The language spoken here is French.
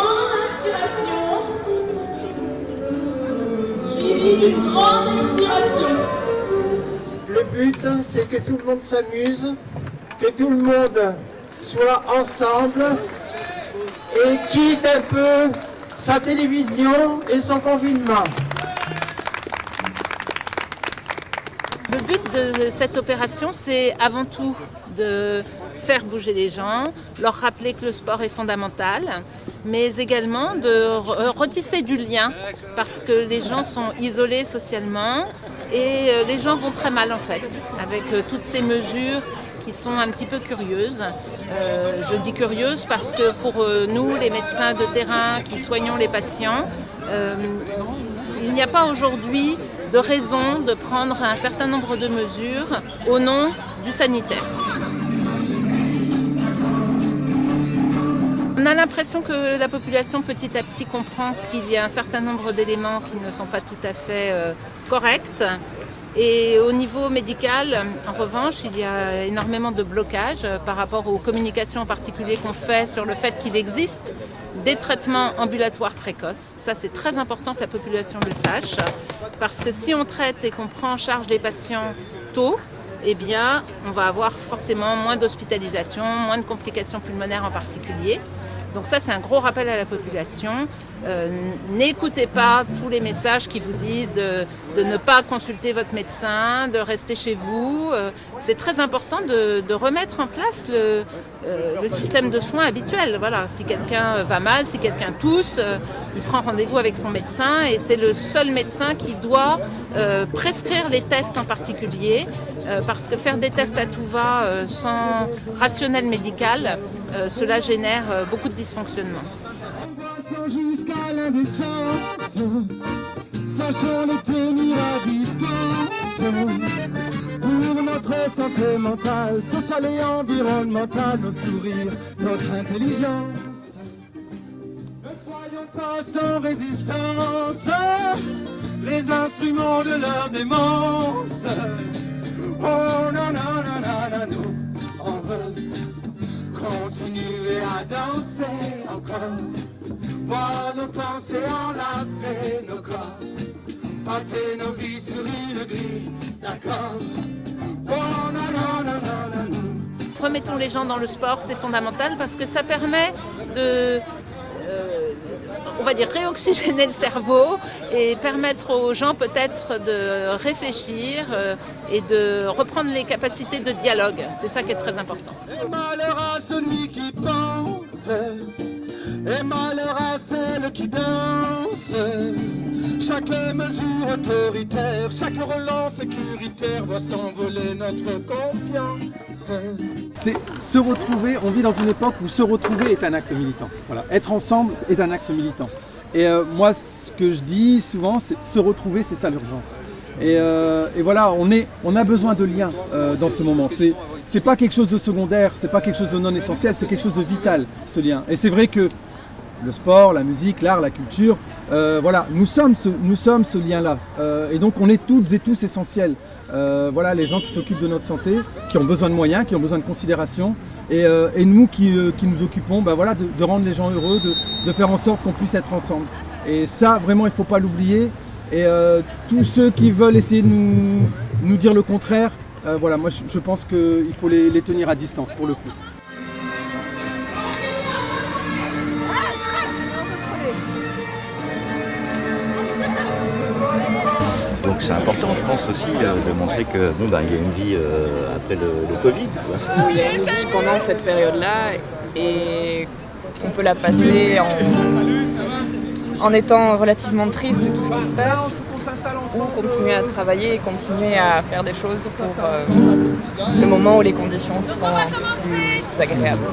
grande inspiration, suivie d'une grande expiration. Le but, c'est que tout le monde s'amuse, que tout le monde soit ensemble et quitte un peu sa télévision et son confinement. Le but de cette opération, c'est avant tout de faire bouger les gens, leur rappeler que le sport est fondamental, mais également de retisser du lien, parce que les gens sont isolés socialement et les gens vont très mal en fait, avec toutes ces mesures qui sont un petit peu curieuses. Je dis curieuses parce que pour nous, les médecins de terrain qui soignons les patients, il n'y a pas aujourd'hui de raison de prendre un certain nombre de mesures au nom du sanitaire. On a l'impression que la population petit à petit comprend qu'il y a un certain nombre d'éléments qui ne sont pas tout à fait corrects. Et au niveau médical, en revanche, il y a énormément de blocages par rapport aux communications en particulier qu'on fait sur le fait qu'il existe des traitements ambulatoires précoces. Ça, c'est très important que la population le sache, parce que si on traite et qu'on prend en charge les patients tôt, eh bien, on va avoir forcément moins d'hospitalisation, moins de complications pulmonaires en particulier. Donc ça, c'est un gros rappel à la population. N'écoutez pas tous les messages qui vous disent de ne pas consulter votre médecin, de rester chez vous. C'est très important de remettre en place le système de soins habituel. Voilà, si quelqu'un va mal, si quelqu'un tousse, il prend rendez-vous avec son médecin et c'est le seul médecin qui doit prescrire les tests en particulier, parce que faire des tests à tout va sans rationnel médical, cela génère beaucoup de dysfonctionnements. Jusqu'à l'indécence, sachons les tenir à distance. Pour notre santé mentale, sociale et environnementale, nos sourires, notre intelligence. Ne soyons pas sans résistance, les instruments de leur démence. Oh non, non, non, non, non, nous, on veut continuer à danser encore. Voir nos pensées enlacer nos corps, passer nos vies sur une grille, d'accord. Oh non, non, non, non, non, non. Remettons les gens dans le sport, c'est fondamental parce que ça permet de, on va dire, réoxygéner le cerveau et permettre aux gens peut-être de réfléchir et de reprendre les capacités de dialogue. C'est ça qui est très important. Et malheur à celui qui pense, et malheur à celle qui danse. Chaque mesure autoritaire, chaque relance sécuritaire voit s'envoler notre confiance. C'est se retrouver, on vit dans une époque où se retrouver est un acte militant. Voilà, être ensemble est un acte militant. Et moi, ce que je dis souvent, c'est se retrouver, c'est ça l'urgence. Et voilà, on a besoin de liens dans ce moment. C'est pas quelque chose de secondaire, c'est pas quelque chose de non essentiel, c'est quelque chose de vital, ce lien. Et c'est vrai que le sport, la musique, l'art, la culture, voilà, nous sommes ce lien-là. Et donc on est toutes et tous essentiels. Voilà, les gens qui s'occupent de notre santé, qui ont besoin de moyens, qui ont besoin de considération. Et nous qui nous occupons voilà, de rendre les gens heureux, de faire en sorte qu'on puisse être ensemble. Et ça, vraiment, il ne faut pas l'oublier. Et tous ceux qui veulent essayer de nous dire le contraire, voilà, moi je pense qu'il faut les tenir à distance pour le coup. Donc c'est important, je pense aussi, de montrer que il y a une vie après le Covid. Il y a une vie pendant cette période-là et on peut la passer en étant relativement triste de tout ce qui se passe, ou continuer à travailler et continuer à faire des choses pour le moment où les conditions seront un peu plus agréables.